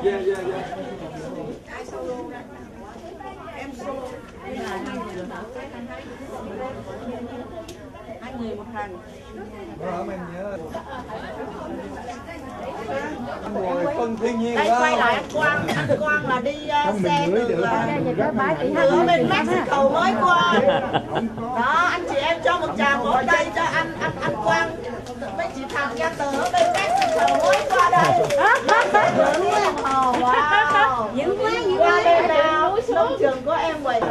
Yeah, yeah, yeah. Em solo. Hai người một hàng. Đó, em nhớ. Ngồi phân thiên nhiên. Đây quay lại anh Quang là đi xe từ bên Mexico mới qua. Đó, anh chị em cho một tràng vỗ tay cho anh Quang. Mấy chị Thằng ra từ ở bên Mexico mới qua đây. Wow. Dữ quá, qua đây nào. Nông trường của em vậy.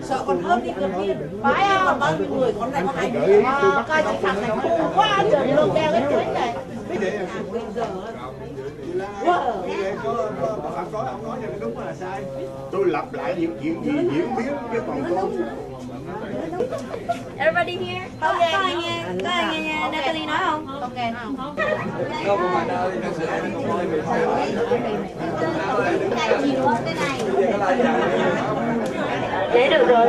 Sợ còn hơn đi gần kia. Phải không? Bao nhiêu người còn này có 2 người. Coi chị Thằng này cool quá trời luôn đeo cái kính này. Ông nói cho đúng là sai. Tôi lặp lại những chuyện gì diễn biến chứ còn tôi. Everybody here? Có ai nghe Natalie nói không? Không nghe. Đâu mà nơi thật sự em không nói về sai. Để được rồi.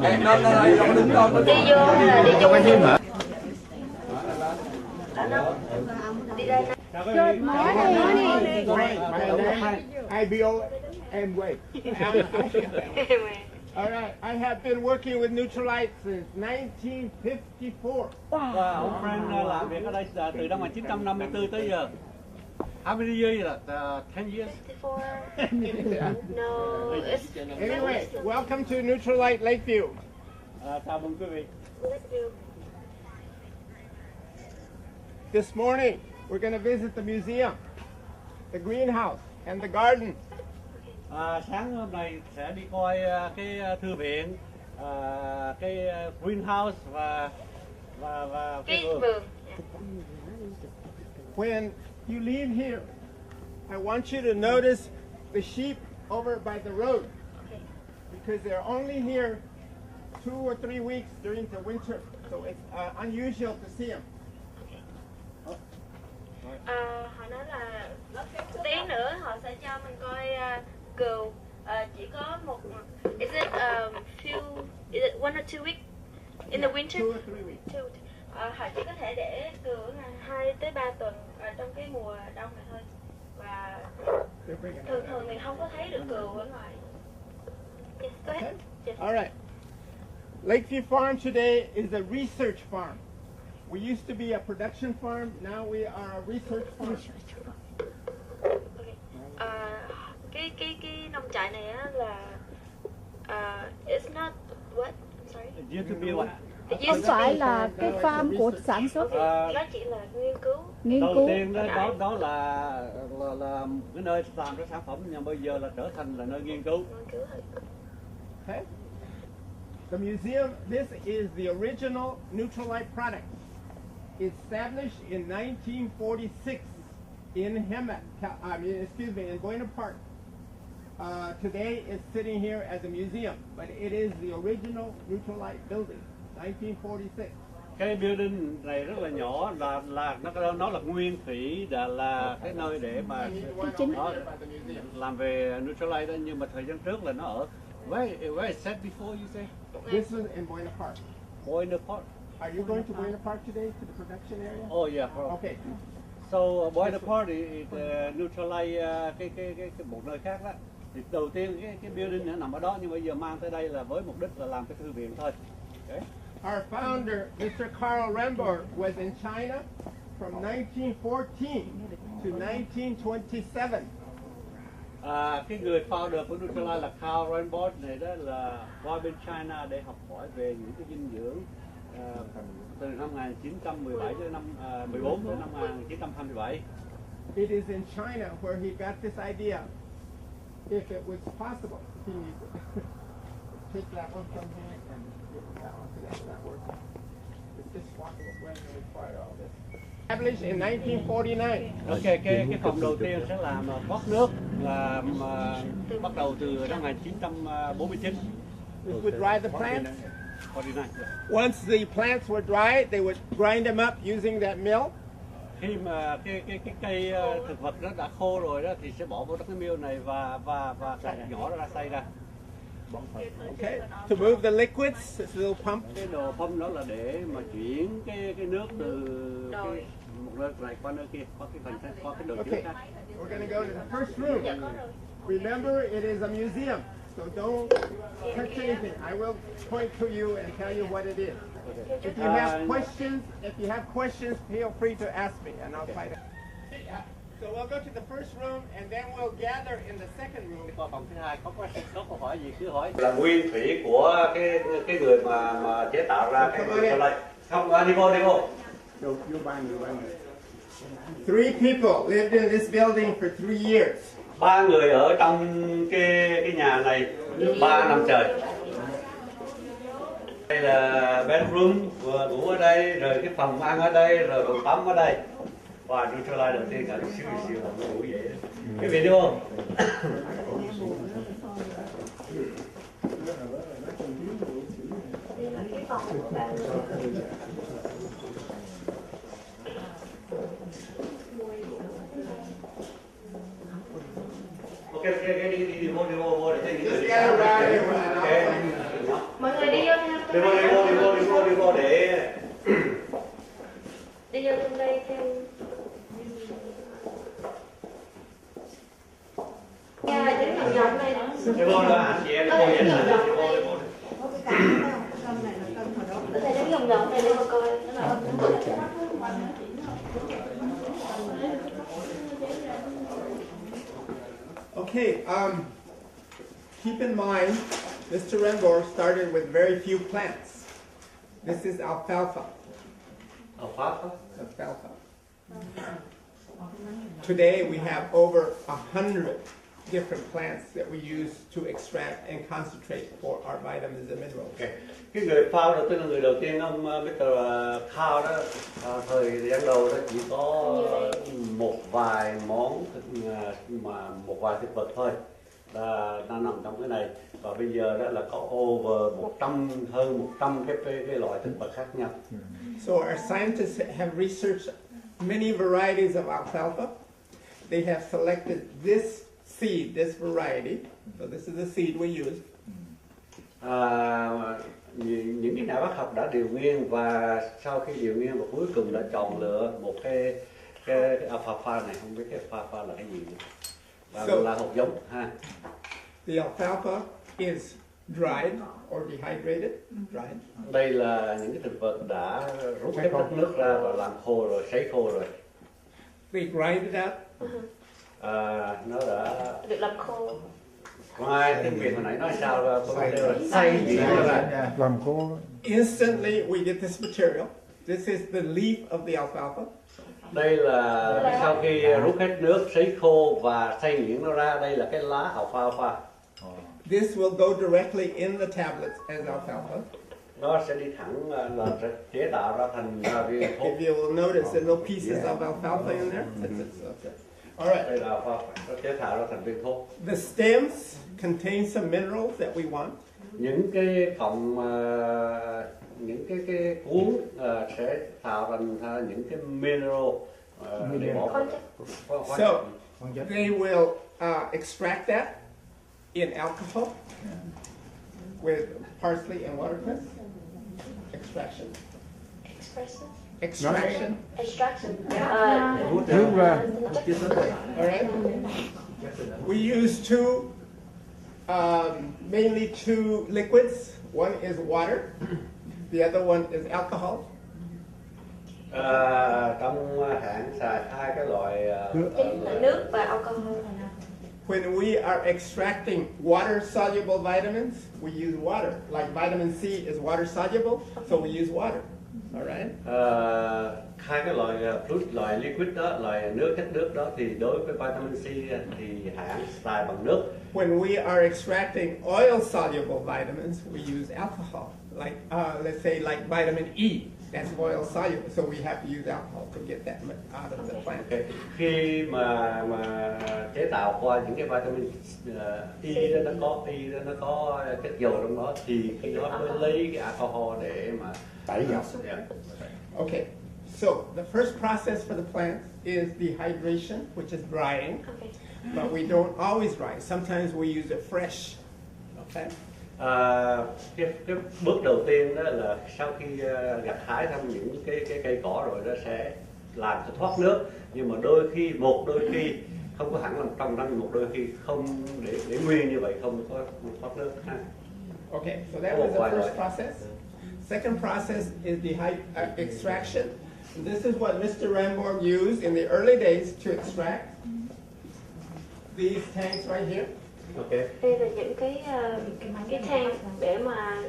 Em nó đây nó đứng con nó Đi vô là đi vô thêm hả? Đi đây. Good morning. IBO Amway. All right, I have been working with Neutralite since 1954. Và ông Frank làm việc ở đây từ năm 1954 tới giờ. How many years? 10 years? 54. No, it's Anyway, welcome to Neutralite Lakeview. Chào mừng quý vị. This morning, we're going to visit the museum, the greenhouse, and the garden. Sáng hôm nay sẽ đi coi cái thư viện, cái greenhouse và cái vườn. When you leave here, I want you to notice the sheep over by the road, because they're only here 2 or 3 weeks during the winter, so it's unusual to see them. Họ nói là tí nữa họ sẽ cho mình coi cừu. Chỉ có một is it is it 1 or 2 weeks in the winter? 2 or 3 weeks. Họ chỉ có thể để cừu 2 tới 3 tuần trong cái mùa đông này thôi. Và thường thì không có thấy được cừu ở ngoài. Yes, go ahead. Yes. All right. Lakeview Farm today is a research farm. We used to be a production farm, now we are a research farm. Okay. Cái nông trại này á là it's not what? Sorry. It used to be what? Không phải là cái farm của sản xuất. Nó chỉ là nghiên cứu. Đầu tiên đó là cái nơi làm cái sản phẩm, nhưng bây giờ là trở thành là nơi nghiên cứu. Okay. The museum, this is the original Neutralite product. Established in 1946 in in Buena Park. Today it's sitting here as a museum, but it is the original Neutralite building, 1946. Cái building này rất là nhỏ, là nó là nguyên thủy, là cái nơi để mà nó làm về Neutralite đó, nhưng mà thời gian trước là nó ở where is that before you say? This is in Buena Park. Buena Park. Are you going to Buena Park today to the production area? Oh yeah. Okay. So Buena Park is Neutralite cái một nơi khác đó. Thì đầu tiên cái building nó nằm ở đó, nhưng bây giờ mang tới đây là với mục đích là làm cái thư viện thôi. Okay. Our founder, Mr. Carl Rembert, was in China from 1914 to 1927. Cái người founder của Neutralite là Carl Rembert này đó, là qua bên China để học hỏi về những cái dinh dưỡng từ năm 1917 đến năm 14 đến năm 1927. It is in China where he got this idea. If it was possible, he take that one from here and get that one, because that's not working. It's just walkable when we require all this. Established in 1949. Okay, cái phòng đầu tiên sẽ làm thoát nước, là bắt đầu từ năm 1949. We would dry the plants. 49. Once the plants were dry, they would grind them up using that mill. Khi mà cái cây thực vật nó đã khô rồi đó, thì sẽ bỏ vào cái mill này và cắt nhỏ ra, xay ra. Okay. To move the liquids, this little pump. Cái đồ pump đó là để mà chuyển cái nước từ cái, một nơi này qua nơi kia, có cái phần có cái đường Okay. khác. We're going to go to the first room. Remember, it is a museum, so don't touch anything. I will point to you and tell you what it is. If you have questions, feel free to ask me, and I'll try to. So we'll go to the first room, and then we'll gather in the second room. Qua phòng thứ hai có question, có câu hỏi gì cứ hỏi. Là nguyên thủy của cái người mà chế tạo ra cái này. Không, đi vô. Three people lived in this building for 3 years. 3 người ở trong cái nhà này 3 năm trời. Đây là bedroom, vừa ngủ ở đây, rồi cái phòng ăn ở đây, rồi phòng tắm ở đây. Và Nutrilite đầu tiên là siêu ngủ vậy. Cái vị đi không? Ok, đi vô để cho những người Mọi người đi vô theo. đi vô để Đi vô trong đây theo. Nhà đứng vòng này đó. đi vô đó, chị em đi vô vậy nè, đi vô. Có thể đứng vòng này để mà coi. Okay, keep in mind, Mr. Renbor started with very few plants. This is alfalfa. Alfalfa. Today we have over 100 different plants that we use to extract and concentrate for our vitamins and minerals. Okay. Cái người phao đầu tiên là người đầu tiên ông Mr. Khao đó, thời gian đầu đó chỉ có một vài món mà một vài thực vật thôi là đang nằm trong cái này, và bây giờ đó là có over hơn 100 cái loại thực vật khác nhau. So our scientists have researched many varieties of alfalfa. They have selected this seed, this variety. So this is the seed we use. Những cái nhà bác học đã điều nghiên, và sau khi điều nghiên và cuối cùng đã chọn lựa một cái alfalfa này, không biết cái alfalfa là cái gì nữa. Và là hột giống ha. The alfalfa is dried or dehydrated. Dried. Đây là những cái thực vật đã rút hết đất nước ra và làm khô rồi, sấy khô rồi. They grind it up. Nó đã Được làm khô. ngoài tiếng Việt hồi nãy nói sao là xay gì ra làm khô. Instantly we get this material. This is the leaf of the alfalfa. Đây là sau khi rút hết nước, sấy khô và xay nhuyễn nó ra, đây là cái lá alfalfa. This will go directly in the tablets as alfalfa. Nó sẽ đi thẳng là chế tạo ra thành viên thuốc. If you will notice the little pieces of alfalfa in there. Okay. All right. Đây là alfalfa, nó chế tạo ra thành viên thuốc. The stems contain some minerals that we want. Những cái cọng, những cái cuốn sẽ tạo thành những cái mineral để bỏ. So they will extract that in alcohol with parsley and watercress. Extraction. Extraction. Nước ra. All right. We use mainly two liquids. One is water. The other one is alcohol. Trong hãng xài hai cái loại nước và alcohol. When we are extracting water-soluble vitamins, we use water. Like vitamin C is water-soluble, so we use water. All right? Hai cái loại fluid, loại liquid đó, loại nước, chất nước đó thì đối với vitamin C thì hãng xài bằng nước. When we are extracting oil-soluble vitamins, we use alcohol. Like, let's say like vitamin E, that's oil-soluble, so we have to use alcohol to get that out of the plant. Okay. Khi mà chế tạo qua những cái vitamin E đó, nó có chất dầu trong đó, thì khi đó mới lấy cái alcohol để mà tẩy dầu. Okay, so the first process for the plant is dehydration, which is drying. Okay. But we don't always dry. Sometimes we use it fresh. Okay. Cái bước đầu tiên đó là sau khi gặt hái xong những cái cây cỏ rồi nó sẽ làm cho thoát nước, nhưng mà đôi khi không có hẳn làm trong đó, một đôi khi không để nguyên như vậy không có thoát nước ha. Okay, so that was the first process. Second process is the extraction. This is what Mr. Ramborg used in the early days to extract these tanks right here. Okay. Đây là những cái thang để mà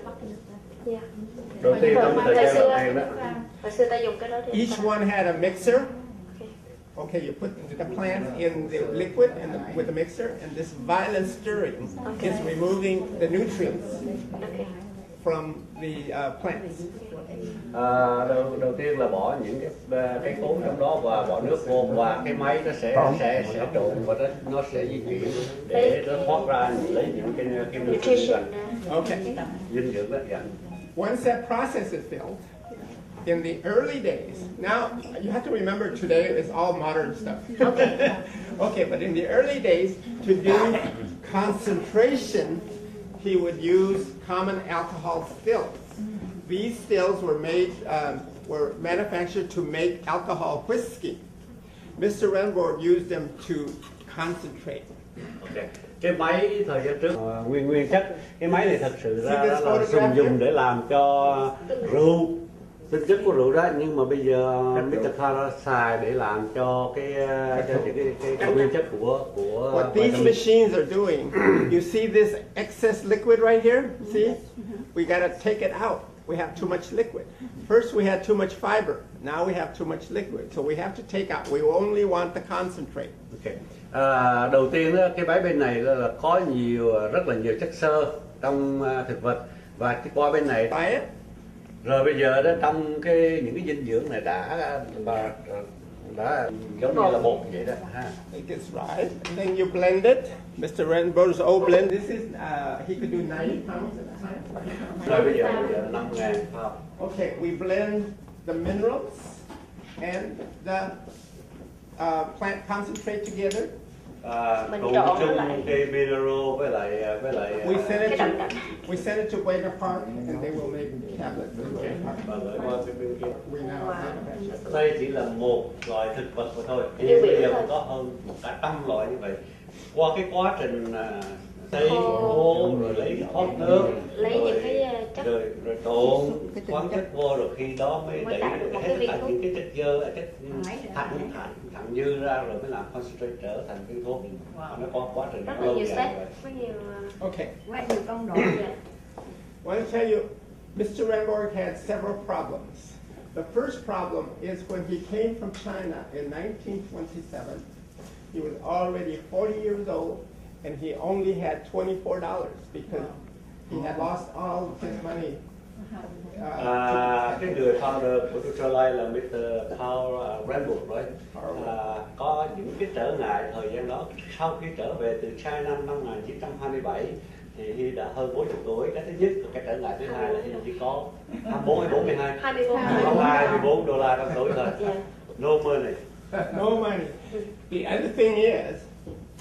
Đầu tiên trong thời gian đầu tiên đó. Hồi xưa ta dùng cái đó để Each one had a mixer. Okay, you put the plants in the liquid and with the mixer, and this violent stirring is removing the nutrients from the plants. Đầu tiên là bỏ những cái cốn trong đó và bỏ nước vô, và cái máy nó sẽ trộn và nó sẽ di chuyển để nó thoát ra lấy những cái nutrition dinh dưỡng đó. Once that process is filled, in the early days, now you have to remember today is all modern stuff. Okay, but in the early days, to do concentration, he would use common alcohol stills. These stills were manufactured to make alcohol whiskey. Mr. Renborg used them to concentrate. Okay. Cái máy thời gian trước nguyên chất, cái máy này thật sự ra là dùng để làm cho rượu, tính chất của rượu đó, nhưng mà bây giờ Mr. Carter xài để làm cho cái nguyên chất của what these machines are doing. You see this excess liquid right here? See? We got to take it out. We have too much liquid. First we had too much fiber. Now we have too much liquid. So we have to take out. We only want the concentrate. Okay. Đầu tiên đó, cái máy bên này là có rất là nhiều chất xơ trong thực vật, và qua bên này rồi bây giờ đó trong những cái dinh dưỡng này đã giống như là bột vậy đó ha. It gets right. And then you blend it. Mr. Renborg's old blend. This is he could do 90 pounds at a time. Rồi bây giờ 5.000 pound. Okay, we blend the minerals and the plant concentrate together. Cùng chung cái mineral với lại we send it to Wayne Park and they will make tablets. Đây chỉ là một loại thực vật mà thôi, nhưng bây giờ có hơn cả trăm loại như vậy. Qua cái quá trình xây khô rồi lấy thoát nước, lấy những cái chất rồi trộn khoáng chất vô, rồi khi đó mới đẩy hết cả những cái chất dơ, chất thẳng dư ra, rồi mới làm concentrate trở thành viên thuốc. Nó có quá trình rất là nhiều step, Okay. quá nhiều công đoạn. I want to tell you, Mr. Renborg had several problems. The first problem is when he came from China in 1927. He was already 40 years old, and he only had $24 because he had lost all his money. Cái người founder của Nutrilite là Mr. Carl Renborg, right? Có những cái trở ngại thời gian đó. Sau khi trở về từ China năm 1927 thì Hy đã hơn 40 tuổi. Cái thứ nhất, cái trở ngại thứ hai là Hy chỉ có 24 hay 42? 24 đô la trong túi thôi. No money. No money. The other thing is,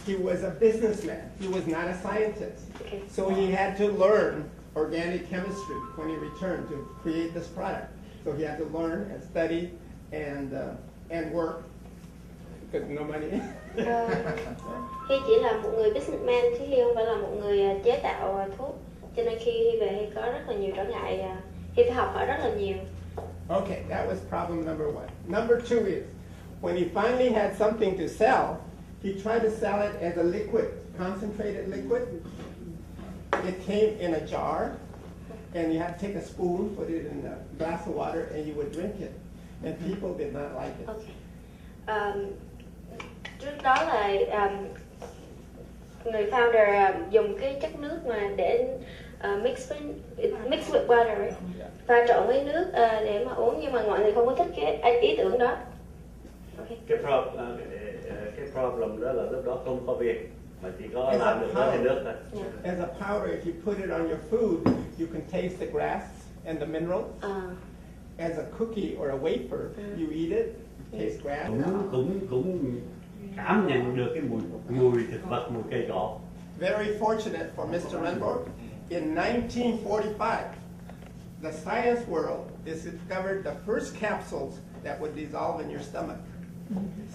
he was a businessman. He was not a scientist. So he had to learn organic chemistry when he returned to create this product. So he had to learn and study and work because no money. Hy chỉ là một người businessman chứ Hy không phải là một người chế tạo thuốc. Cho nên khi Hy về Hy có rất là nhiều trở ngại, Hy phải học hỏi rất là nhiều. Okay, that was problem number one. Number two is, when he finally had something to sell, he tried to sell it as a liquid, concentrated liquid. It came in a jar, and you had to take a spoon, put it in a glass of water, and you would drink it. And people did not like it. Okay. Trước đó là người founder dùng cái chất nước mà để mix with water, pha trộn với nước để mà uống, nhưng mà mọi người không có thích cái ý tưởng đó. Okay. Cái problem đó là lúc đó không có việc, mà chỉ có làm được với nước thôi. As a powder, if you put it on your food, you can taste the grass and the minerals. As a cookie or a wafer, you eat it, taste grass. Cũng cảm nhận được cái mùi thực vật, mùi cây cỏ. Very fortunate for Mr. Renborg. in 1945, the science world discovered the first capsules that would dissolve in your stomach.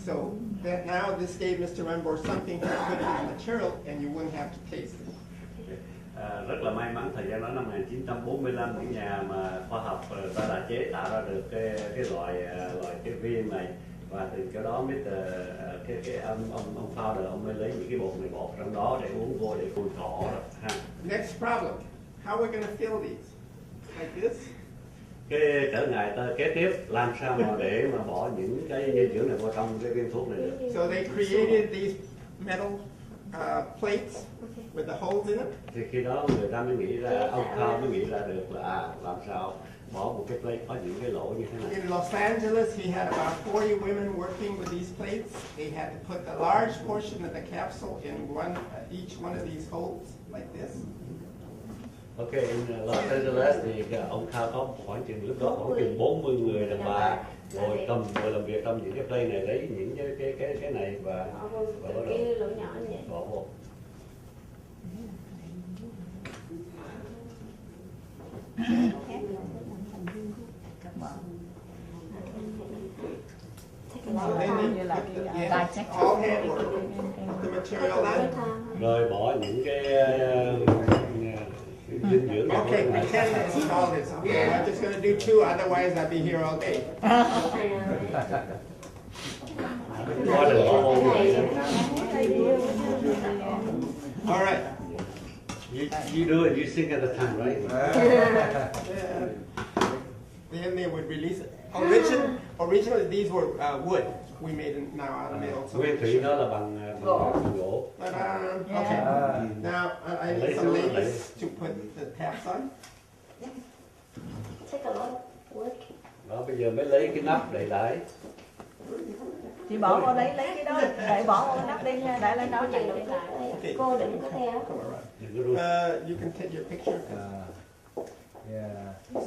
So that now this gave Mr. Renbourn something to put in the material and you wouldn't have to taste it. Rất là may mắn thời gian đó năm 1945 những nhà mà khoa học ta đã chế tạo ra được cái loại cái viên này, và từ chỗ đó ông founder ông mới lấy những cái bột này bỏ trong đó để uống vô để phun thọ. Next problem, how are we going to fill these? Like this? Cái trở ngại kế tiếp làm sao mà để mà bỏ những cái dinh dưỡng này vào trong cái viên thuốc này được. So they created these metal plates with the holes in it. Thì khi đó người ta mới nghĩ ra, ông Carl mới nghĩ ra được là làm sao bỏ một cái plate có những cái lỗ như thế này. In Los Angeles, he had about 40 women working with these plates. They had to put a large portion of the capsule in each one of these holes like this. Ok, in Los Angeles thì ông Carl có khoảng chừng lúc đó khoảng chừng 40 người đàn bà ngồi làm việc trong những cái plate này, lấy những cái này và bắt đầu bỏ vô. So then they put all handwork, the material in. Rồi bỏ những cái dinh dưỡng. Okay, pretend it's all this. Okay, I'm just going to do two, otherwise I'll be here all day. All right. You do it, you sing at the time, right? Then they would release it. Originally these were wood. We made it now out of metal. So Nguyên thủy đó là bằng gỗ. okay. Now I need some ladies to put the tabs on. Đó, bây giờ mới lấy cái nắp đậy lại. Chị bỏ vào lấy cái đó, đậy bỏ vào cái nắp đi, đậy lên đó chị. Okay. Cô đừng có theo. You can take your picture. Yeah. But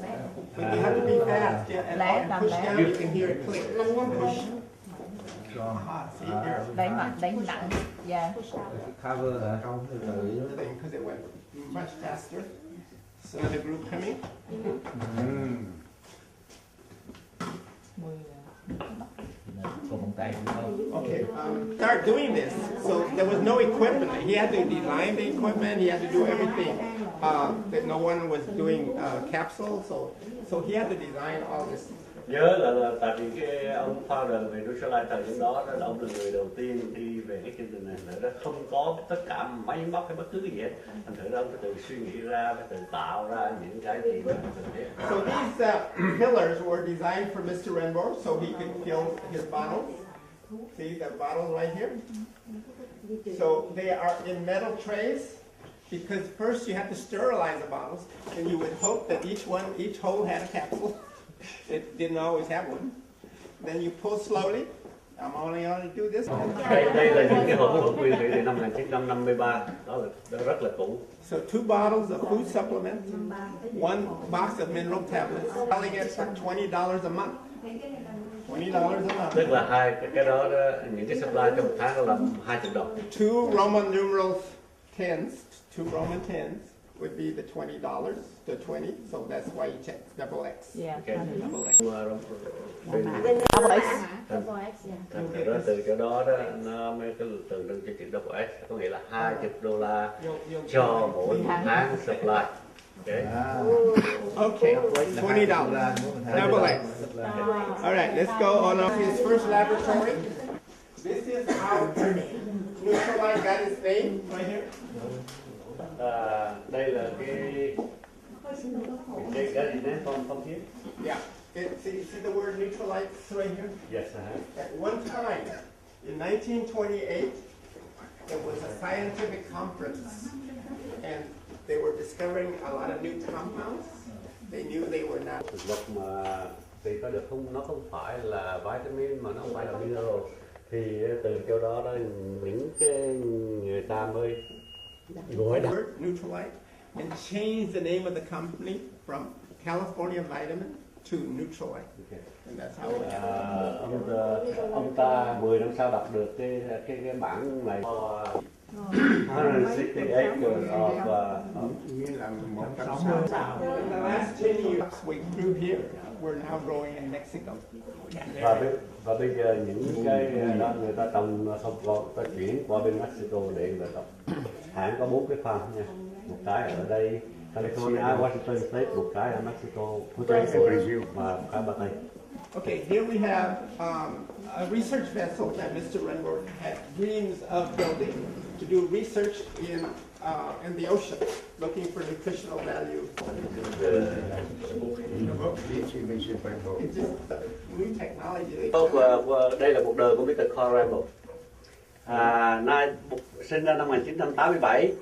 you have to be fast. Yeah, and push down, you can hear it click. Làm nhanh thôi. See here. Đẩy nặng, yeah. Cover hả? Không từ từ. Because it went much faster. So the group coming. Okay, start doing this. So there was no equipment. He had to design the equipment. He had to do everything. That no one was doing capsules, so he had to design all this. Nhớ là tại vì cái ông founder về Nutrilite thời điểm đó là ông là người đầu tiên đi về cái chương trình này, nó không có tất cả máy móc hay bất cứ cái gì hết. Thành thử ra ông phải tự suy nghĩ ra, phải tự tạo ra những cái gì mà cần thiết. So these pillars were designed for Mr. Renbourn so he could fill his bottles. See the bottles right here? So they are in metal trays because first you have to sterilize the bottles and you would hope that each hole had a capsule. It didn't always have one. Then you pull slowly. I'm only going to do this. Đây là những cái hộp thuốc nguyên thủy từ năm 1953, đó rất là cũ. So 2 bottles of food supplement, 1 box of mineral tablets, selling it for $20 a month. $20 a month. Tức là hai cái đó, những cái supply trong một tháng đó là $20. 2 Roman numerals 10s, 2 Roman 10s would be the $20 to 20, so that's why you check double X. Yeah. Okay. Double X. Thành ra từ cái đó nó mới cái tượng trưng cho chữ double X, có nghĩa là $20 cho mỗi tháng supply. Okay. Okay, $20, double X. All right, let's go on to his first laboratory. This is how Nutrilite got its name, right here. Đây là cái gì đấy không biết. Yeah, see the word Nutrilite right here? Yes, At one time, in 1928, there was a scientific conference, and they were discovering a lot of new compounds. They knew they were not. Thực vật mà thì có được không, nó không phải là vitamin mà nó không phải là mineral, thì từ chỗ đó những cái người ta mới gọi là Nutrilite and changed the name of the company from California Vitamin to Nutrilite. Okay. And that's how it happened. Ông ta 10 năm sau đọc được cái bản này 160 acres of nghĩa là 160. In the last 10 years we grew here. We're now growing in Mexico. và bây giờ những cái đó người ta trồng không có, ta chuyển qua bên Mexico để người ta trồng. Hãng có 4 cái farm nha, một cái ở đây California, Washington State, một cái ở Mexico, Brazil và một cái Ba Tây. Okay, here we have a research vessel that Mr. Renberg had dreams of building to do research in the ocean, looking for nutritional value. It's just new technology. Đây là cuộc đời của Mr. Carl Renberg. Sinh ra năm 1987.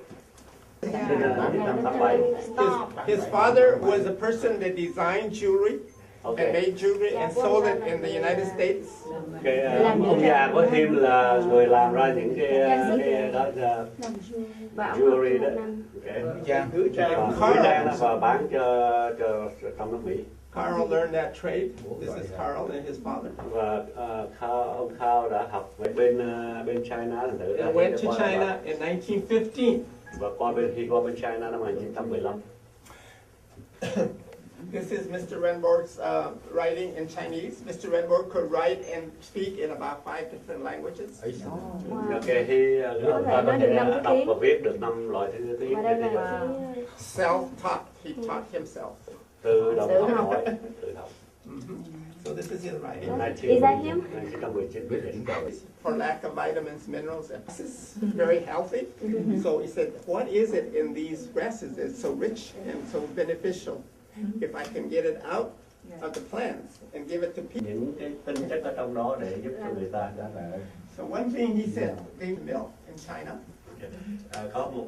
His father was a person that designed jewelry. Okay. And made jewelry and sold it in the United States. Ông già của Him là người làm ra những cái đó là jewelry đó, và bán cho trong nước Mỹ. Carl learned that trade. This is Carl and his father. Và ông Carl đã học bên China. And went to China in 1915. Và qua bên China năm 1915. This is Mr. Renberg's writing in Chinese. Mr. Renberg could write and speak in about 5 different languages. Okay, có thể đọc và viết được 5 loại tiếng. Self-taught. He taught himself. Tự học. So this is his writing. Is that him? 1919. For lack of vitamins, minerals, and this is very healthy. So he said, what is it in these grasses that's so rich and so beneficial? If I can get it out of the plants and give it to people. Những cái tinh chất ở trong đó để giúp cho người ta. So one thing he said, they milk in China. Có một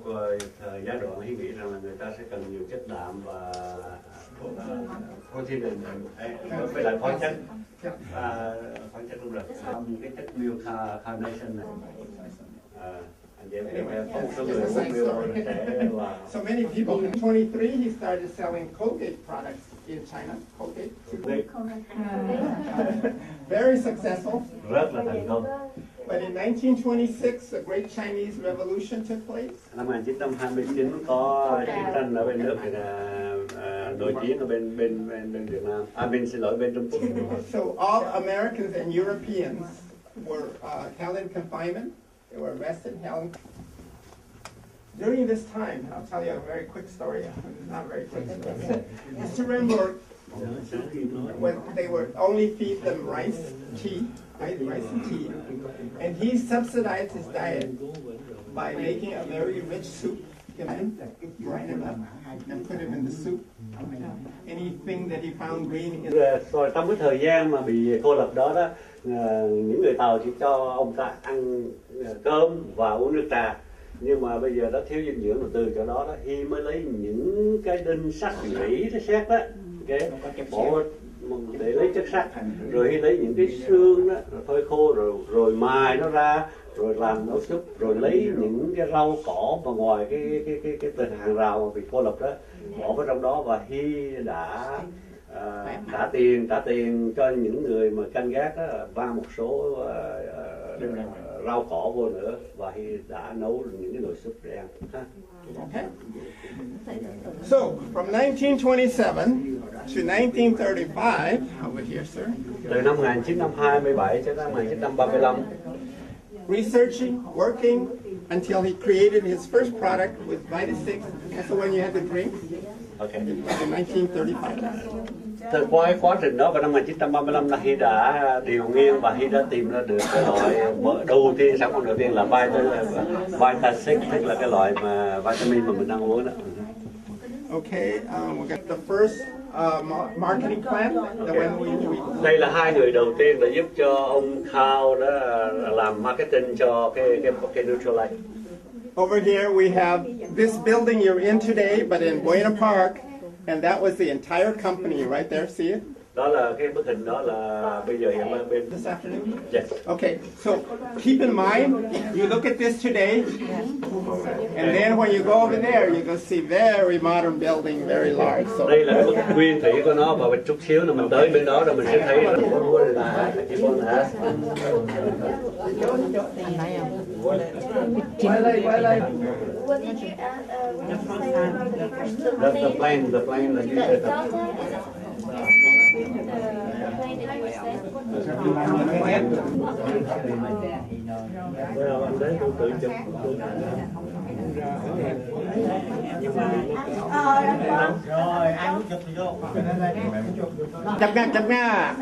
giai đoạn he nghĩ rằng là người ta sẽ cần nhiều chất đạm và protein với lại khoáng chất, đúng rồi. Cái chất milk carnation này. So many people. In 23, he started selling Colgate products in China. Colgate. Very successful. Rất là thành công. But in 1926, a great Chinese revolution took place. Năm 1929 có chiến tranh ở bên nước nội chiến ở bên Việt Nam. Bên Trung Quốc. So all Americans and Europeans were held in confinement. They were arrested, held. During this time, I'll tell you a very quick story. It's not a very quick story. Mr. Renberg, when they were only feed them rice and tea, and he subsidized his diet by making a very rich soup, grind it up, and put it in the soup. Anything that he found green in. Rồi trong cái thời gian mà bị cô lập đó, những người Tàu chỉ cho ông ta ăn cơm và uống nước trà, nhưng mà bây giờ nó thiếu dinh dưỡng, rồi từ chỗ đó Hi mới lấy những cái đinh sắt rỉ nó sét đó, bỏ để lấy chất sắt, rồi Hi lấy những cái xương đó rồi phơi khô rồi mài nó ra, rồi làm nấu súp, rồi lấy những cái rau cỏ mà ngoài cái hàng rào mà bị cô lập đó bỏ vào trong đó, và Hi đã trả tiền cho những người mà canh gác đó, và một số rau cỏ vô nữa, và Hi đã nấu những cái nồi súp để ăn. Okay. So from 1927 to 1935, over here, sir. Từ năm 1927 cho đến 1935. Researching, working until he created his first product with Vita6. That's the one you had to drink. Okay. In 1935. Từ qua quá trình đó vào năm 1935 là Hi đã điều nghiên và Hi đã tìm ra được cái loại đầu tiên, sản phẩm đầu tiên là Vita6, tức là cái loại mà vitamin mà mình đang uống đó. Okay, we got the first marketing plan. The one we. Đây là hai người đầu tiên đã giúp cho ông Carl đó làm marketing cho cái Nutrilite. Over here we have this building you're in today, but in Buena Park. And that was the entire company right there, see it? Đó là cái bức hình đó là bây giờ hiện lên bên. This afternoon? Yes. Okay, so keep in mind, you look at this today, and then when you go over there, you're going to see very modern building, very large. So Đây là cái bức nguyên thủy của nó, và chút xíu nữa mình tới bên đó rồi mình sẽ thấy là Quay đây. What did you the plane là như the thế. daughter is the plane that you said? Anh đấy tôi tự chụp. Rồi, anh Quang. Rồi, ai muốn chụp thì vô. chụp nha.